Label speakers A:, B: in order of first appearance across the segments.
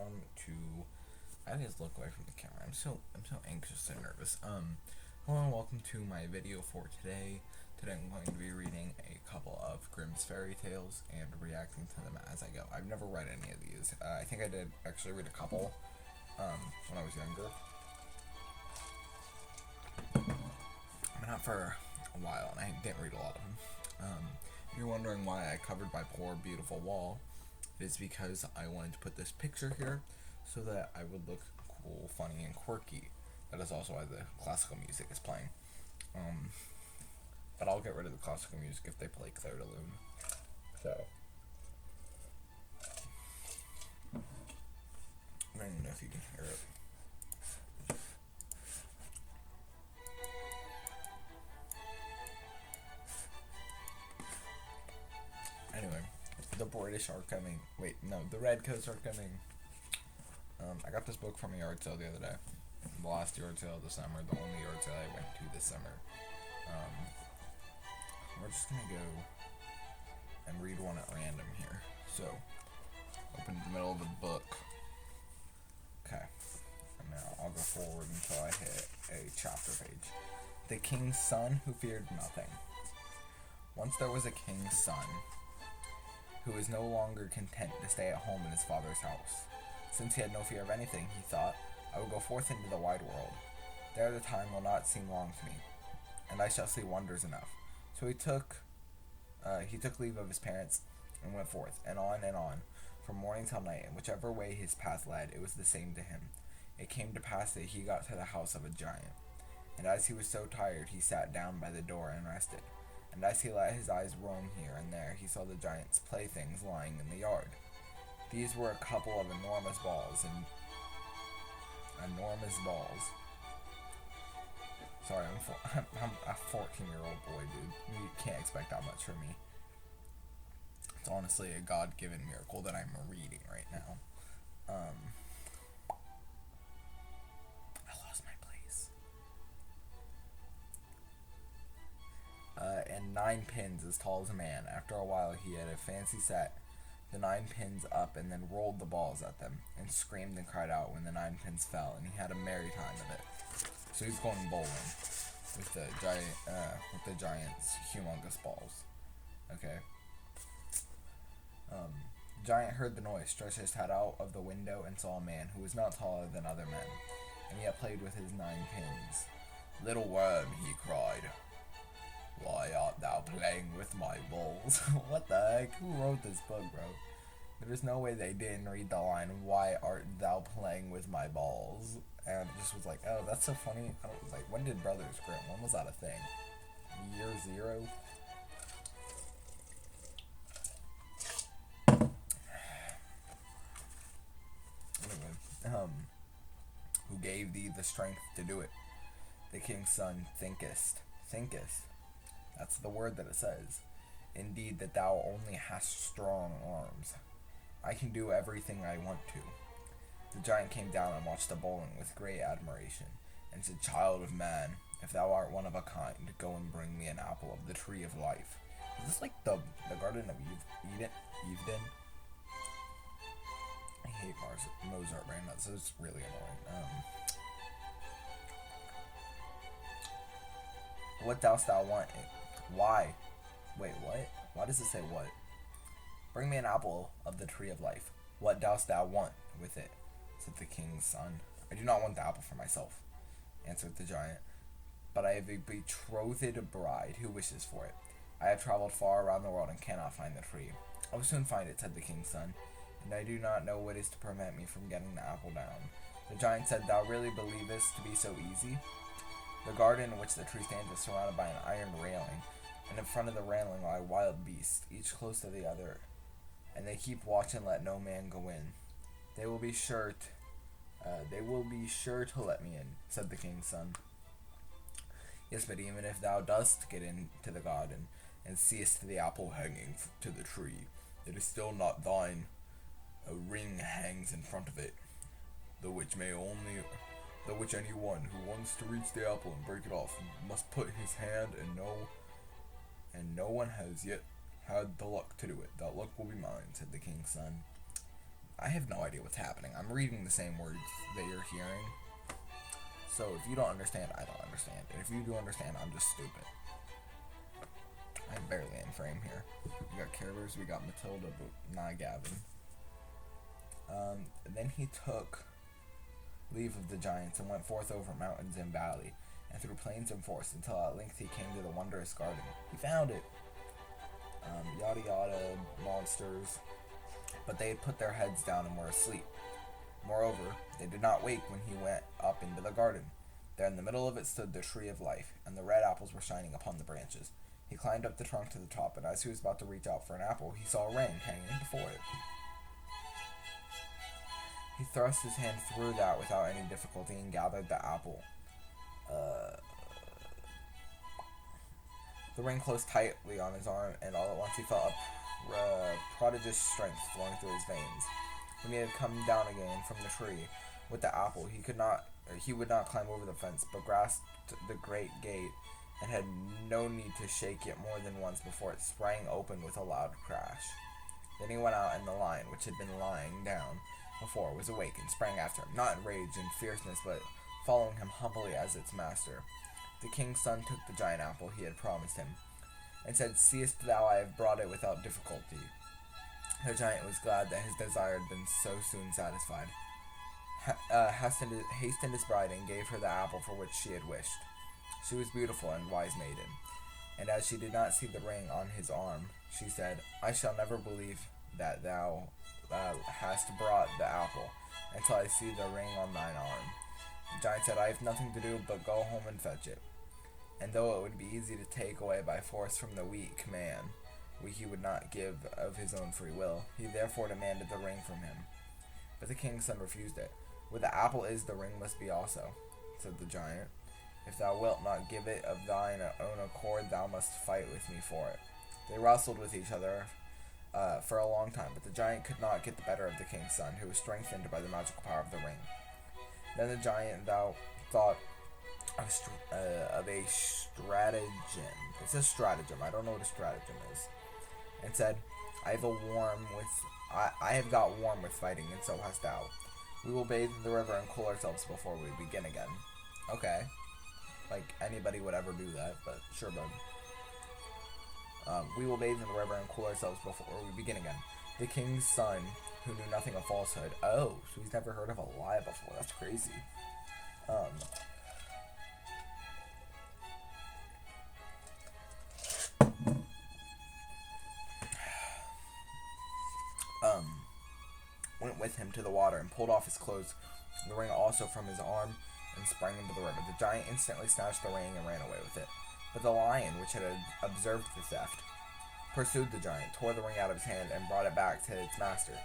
A: going to. I just look away from the camera. I'm so anxious and nervous. Hello and welcome to my video for today. Today I'm going to be reading a couple of Grimm's fairy tales and reacting to them as I go. I've never read any of these. I think I did actually read a couple when I was younger. But not for a while, and I didn't read a lot of them. If you're wondering why I covered my poor beautiful wall, it is because I wanted to put this picture here so that I would look cool, funny, and quirky. That is also why the classical music is playing. But I'll get rid of the classical music if they play Claire de Lune. So, I don't even know if you can hear it. Anyway, the British are coming. Wait, no, the Redcoats are coming. I got this book from a yard sale the other day. The last yard sale of the summer, the only yard sale I went to this summer. We're just gonna go and read one at random here. So, open the middle of the book. Okay, and now I'll go forward until I hit a chapter page. The King's Son Who Feared Nothing. Once there was a king's son who was no longer content to stay at home in his father's house. Since he had no fear of anything, he thought, I will go forth into the wide world. There the time will not seem long to me, and I shall see wonders enough. So he took leave of his parents and went forth, and on, from morning till night, and whichever way his path led, it was the same to him. It came to pass that he got to the house of a giant, and as he was so tired, he sat down by the door and rested. And as he let his eyes roam here and there, he saw the giant's playthings lying in the yard. These were a couple of enormous balls. Sorry, I'm a 14-year-old boy, dude. You can't expect that much from me. It's honestly a God-given miracle that I'm reading right now. I lost my place. And 9 pins as tall as a man. After a while, he had a fancy set the 9 pins up and then rolled the balls at them and screamed and cried out when the 9 pins fell, and he had a merry time of it. So he's going bowling with the giant's humongous balls. Okay. Giant heard the noise, stretched his head out of the window, and saw a man who was not taller than other men, and yet played with his 9 pins. Little worm, he cried, why art thou playing with my balls? What the heck? Who wrote this book, bro? There's no way they didn't read the line, why art thou playing with my balls? And it just was like, oh, that's so funny. I was like, when did Brothers Grimm? When was that a thing? Year 0? Anyway, who gave thee the strength to do it? The king's son thinkest. That's the word that it says. Indeed, that thou only hast strong arms. I can do everything I want to. The giant came down and watched the bowling with great admiration, and said, Child of man, if thou art one of a kind, go and bring me an apple of the tree of life. Is this like the Garden of Eden? I hate Mozart right now, so it's really annoying. What dost thou want? Why? Wait, what? Why does it say what? Bring me an apple of the tree of life. What dost thou want with it? Said the king's son. I do not want the apple for myself, answered the giant, but I have a betrothed bride who wishes for it. I have traveled far around the world and cannot find the tree. I will soon find it, said the king's son, and I do not know what is to prevent me from getting the apple down. The giant said, Thou really believest to be so easy? The garden in which the tree stands is surrounded by an iron railing, and in front of the railing lie wild beasts, each close to the other, and they keep watch and let no man go in. They will be sure to let me in, said the king's son. Yes, but even if thou dost get into the garden, and seest the apple hanging to the tree, it is still not thine. A ring hangs in front of it, the which anyone who wants to reach the apple and break it off must put his hand, and no one has yet had the luck to do it. That luck will be mine, said the king's son. I have no idea what's happening. I'm reading the same words that you're hearing. So if you don't understand, I don't understand. And if you do understand, I'm just stupid. I'm barely in frame here. We got Carolers, we got Matilda, but not Gavin. Then he took leave of the giants and went forth over mountains and valley, and through plains and forests, until at length he came to the wondrous garden. He found it. Yada yada, monsters. But they had put their heads down and were asleep. Moreover, they did not wake when he went up into the garden. There in the middle of it stood the tree of life, and the red apples were shining upon the branches. He climbed up the trunk to the top, and as he was about to reach out for an apple, he saw a ring hanging before it. He thrust his hand through that without any difficulty and gathered the apple. The ring closed tightly on his arm, and all at once he felt a prodigious strength flowing through his veins. When he had come down again from the tree with the apple, he would not climb over the fence, but grasped the great gate, and had no need to shake it more than once before it sprang open with a loud crash. Then he went out, and the lion, which had been lying down before, was awake and sprang after him, not in rage and fierceness, but following him humbly as its master. The king's son took the giant apple he had promised him, and said, "Seest thou, I have brought it without difficulty." The giant was glad that his desire had been so soon satisfied. Hastened his bride and gave her the apple for which she had wished. She was beautiful and wise maiden, and as she did not see the ring on his arm, she said, "I shall never believe that thou hast brought the apple until I see the ring on thine arm." The giant said, "I have nothing to do but go home and fetch it." And though it would be easy to take away by force from the weak man, he would not give of his own free will. He therefore demanded the ring from him. But the king's son refused it. "Where the apple is, the ring must be also," said the giant. "If thou wilt not give it of thine own accord, thou must fight with me for it." They wrestled with each other for a long time, but the giant could not get the better of the king's son, who was strengthened by the magical power of the ring. Then the giant thought of a stratagem. It says stratagem. I don't know what a stratagem is. And said, I have got warm with fighting, and so hast thou. We will bathe in the river and cool ourselves before we begin again." Okay. Like, anybody would ever do that, but sure, bud. "We will bathe in the river and cool ourselves before we begin again." The king's son, who knew nothing of falsehood. Oh, so he's never heard of a lie before. That's crazy. Went with him to the water and pulled off his clothes, the ring also from his arm, and sprang into the river. The giant instantly snatched the ring and ran away with it. But the lion, which had observed the theft, pursued the giant, tore the ring out of his hand, and brought it back to its master.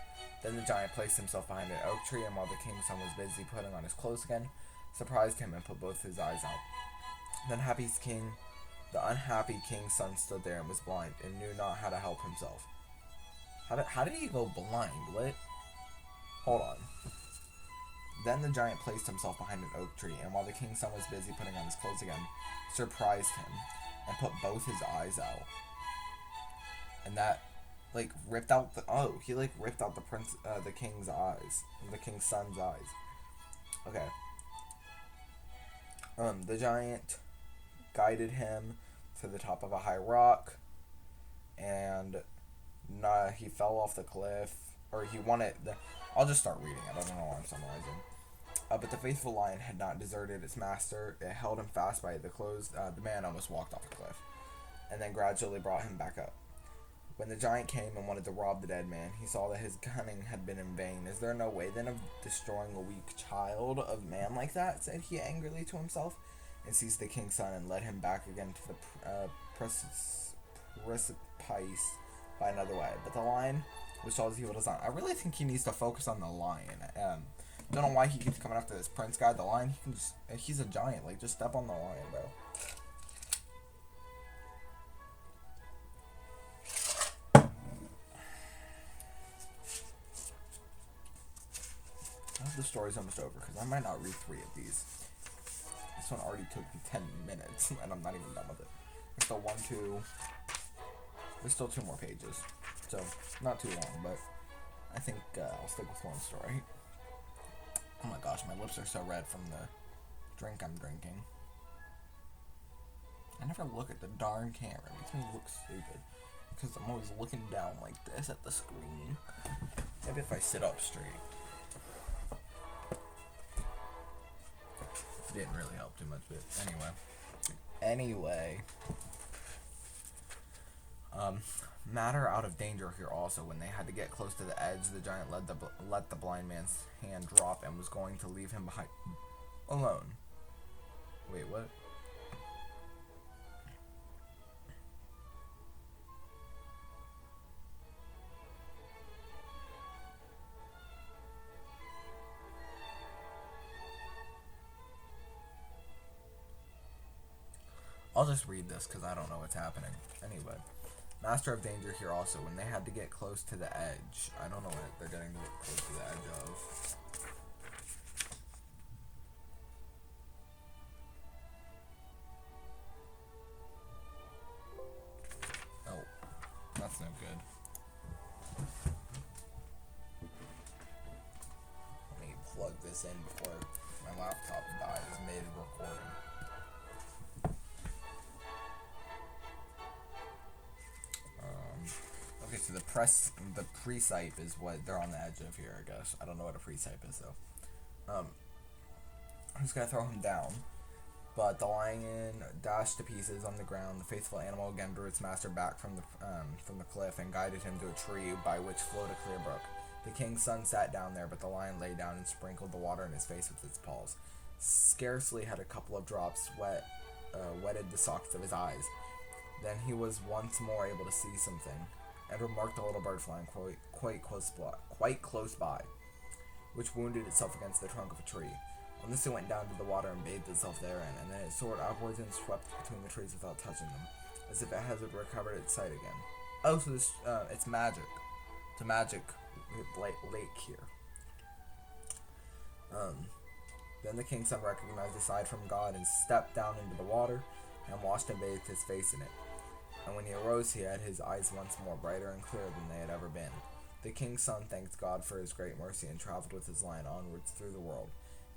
A: Then the giant placed himself behind an oak tree, and while the king's son was busy putting on his clothes again, surprised him and put both his eyes out. The unhappy king's son stood there and was blind, and knew not how to help himself. How did he go blind? What? Hold on. Then the giant placed himself behind an oak tree, and while the king's son was busy putting on his clothes again, surprised him, and put both his eyes out. And that, ripped out ripped out the king's eyes, the king's son's eyes. Okay. The giant guided him to the top of a high rock, and he fell off the cliff, or he wanted I'll just start reading it. I don't know why I'm summarizing. But the faithful lion had not deserted its master. It held him fast by the clothes. The man almost walked off the cliff, and then gradually brought him back up. When the giant came and wanted to rob the dead man, he saw that his cunning had been in vain. "Is there no way then of destroying a weak child of man like that?" said he angrily to himself, and seized the king's son and led him back again to the precipice by another way. But the lion was told he was on. I really think he needs to focus on the lion. Don't know why he keeps coming after this prince guy. The lion, he's a giant. Just step on the lion, bro. I hope the story's almost over, because I might not read 3 of these. This one already took me 10 minutes, and I'm not even done with it. There's still 2 more pages. So, not too long, but I think I'll stick with one story. Oh my gosh, my lips are so red from the drink I'm drinking. I never look at the darn camera. It makes me look stupid. Because I'm always looking down like this at the screen. Maybe if I sit up straight. It didn't really help too much, but anyway. Matter out of danger here also. When they had to get close to the edge, the giant let the blind man's hand drop and was going to leave him behind alone. Wait, what? I'll just read this because I don't know what's happening. Anyway. Master of danger here also. When they had to get close to the edge. I don't know what they're getting to get close to the edge of. Oh. That's no good. Let me plug this in before my laptop dies mid-recording. Okay, so the precipe is what they're on the edge of here, I guess. I don't know what a precipe is, though. I'm just gonna throw him down. But the lion dashed to pieces on the ground. The faithful animal again drew its master back from the cliff and guided him to a tree by which flowed a clear brook. The king's son sat down there, but the lion lay down and sprinkled the water in his face with its paws. Scarcely had a couple of drops wetted the sockets of his eyes. Then he was once more able to see something, and remarked a little bird flying quite close by, which wounded itself against the trunk of a tree. On this it went down to the water and bathed itself therein, and then it soared upwards and swept between the trees without touching them, as if it had recovered its sight again. Oh, so this, it's magic. It's a magic lake here. Then the king's son recognized a sign from God and stepped down into the water and washed and bathed his face in it. And when he arose, he had his eyes once more brighter and clearer than they had ever been. The king's son thanked God for his great mercy and traveled with his lion onwards through the world.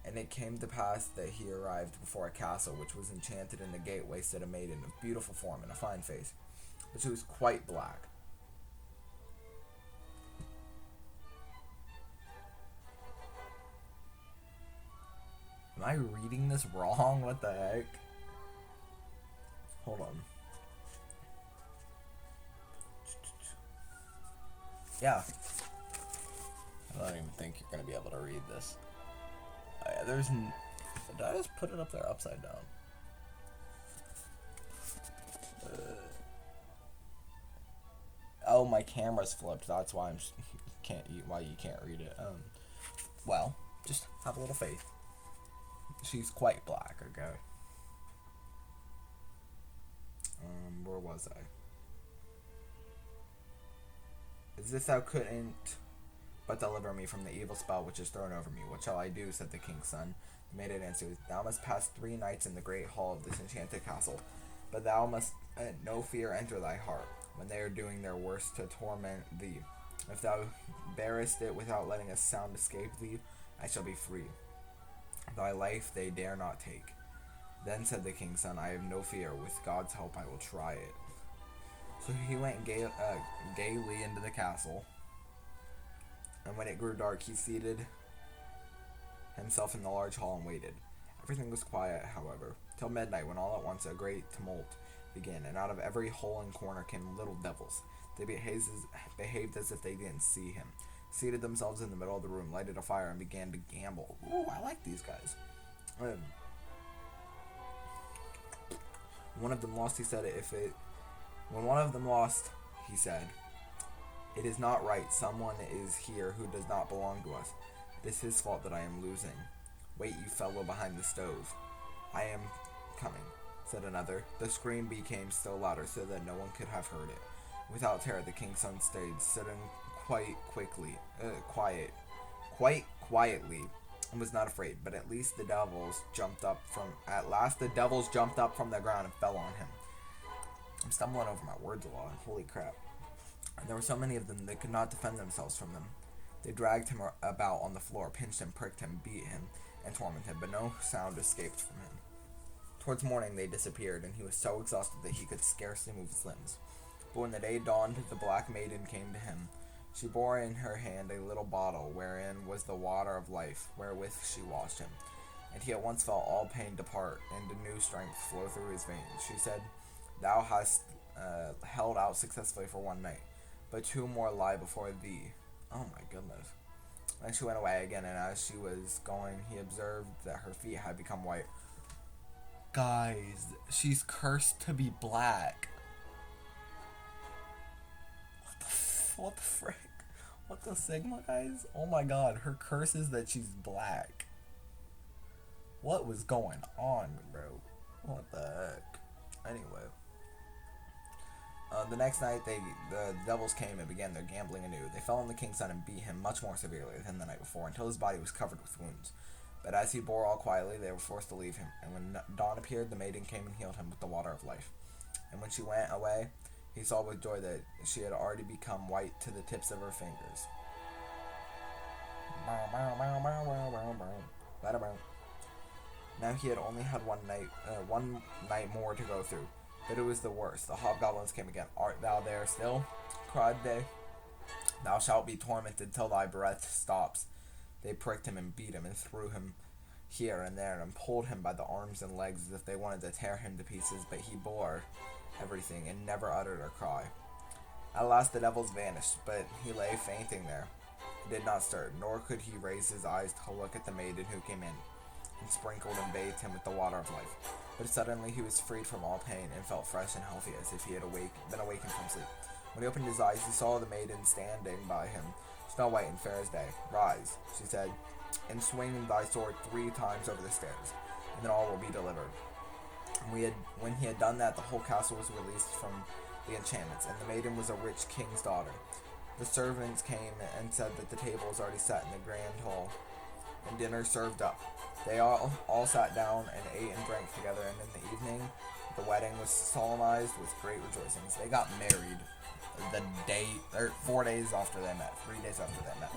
A: And it came to pass that he arrived before a castle which was enchanted. In the gateway stood a maiden of beautiful form and a fine face, but she was quite black. Am I reading this wrong? What the heck? Hold on. Yeah. I don't even think you're going to be able to read this. Did I just put it up there upside down? Oh, my camera's flipped. That's why why you can't read it. Well, just have a little faith. She's quite black, okay? Where was I? Is this thou couldn't but deliver me from the evil spell which is thrown over me? What shall I do? Said the king's son. The maiden answered, Thou must pass 3 nights in the great hall of this enchanted castle, but thou must no fear enter thy heart, when they are doing their worst to torment thee. If thou bearest it without letting a sound escape thee, I shall be free. Thy life they dare not take. Then said the king's son, I have no fear. With God's help I will try it. So he went gaily into the castle, and when it grew dark, he seated himself in the large hall and waited. Everything was quiet, however, till midnight, when all at once a great tumult began, and out of every hole and corner came little devils. They behaved as if they didn't see him, seated themselves in the middle of the room, lighted a fire, and began to gamble. Ooh, I like these guys. One of them lost, he said, when one of them lost, he said, It is not right. Someone is here who does not belong to us. It is his fault that I am losing. Wait, you fellow behind the stove. I am coming, said another. The scream became still louder so that no one could have heard it. Without terror, the king's son stayed, sitting quite quietly, and was not afraid. But at last the devils jumped up from the ground and fell on him. I'm stumbling over my words a lot. Holy crap. And there were so many of them they could not defend themselves from them. They dragged him about on the floor, pinched him, pricked him, beat him, and tormented him, but no sound escaped from him. Towards morning they disappeared, and he was so exhausted that he could scarcely move his limbs. But when the day dawned, the black maiden came to him. She bore in her hand a little bottle, wherein was the water of life, wherewith she washed him. And he at once felt all pain depart, and a new strength flow through his veins. She said, "Thou hast held out successfully for one night, but 2 more lie before thee." Oh my goodness. Then she went away again, and as she was going, he observed that her feet had become white. Guys, she's cursed to be black. What the frick? What the sigma, guys? Oh my god, her curse is that she's black. What was going on, bro? What the heck? Anyway. The next night, the devils came and began their gambling anew. They fell on the king's son and beat him much more severely than the night before, until his body was covered with wounds. But as he bore all quietly, they were forced to leave him. And when dawn appeared, the maiden came and healed him with the water of life. And when she went away, he saw with joy that she had already become white to the tips of her fingers. Now he had only had one night more to go through, but it was the worst. The hobgoblins came again. "Art thou there still?" cried they. "Thou shalt be tormented till thy breath stops." They pricked him and beat him and threw him here and there and pulled him by the arms and legs as if they wanted to tear him to pieces, but he bore everything and never uttered a cry. At last the devils vanished, but he lay fainting there. He did not stir, nor could he raise his eyes to look at the maiden who came in and sprinkled and bathed him with the water of life. But suddenly he was freed from all pain and felt fresh and healthy as if he had been awakened from sleep. When he opened his eyes, he saw the maiden standing by him, snow white and fair as day. "Rise," she said, "and swing thy sword 3 times over the stairs, and then all will be delivered." When he had done that, the whole castle was released from the enchantments, and the maiden was a rich king's daughter. The servants came and said that the table was already set in the grand hall, and dinner served up. They all sat down and ate and drank together, and in the evening the wedding was solemnized with great rejoicings. They got married 4 days after they met, 3 days after they met.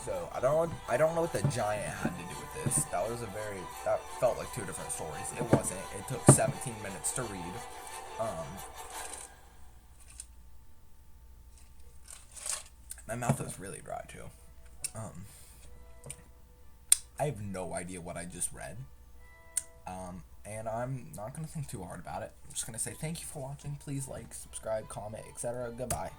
A: So I don't know what the giant had to do with this. That felt like 2 different stories. It wasn't. It took 17 minutes to read. My mouth is really dry too. I have no idea what I just read. And I'm not going to think too hard about it. I'm just going to say thank you for watching. Please like, subscribe, comment, etc. Goodbye.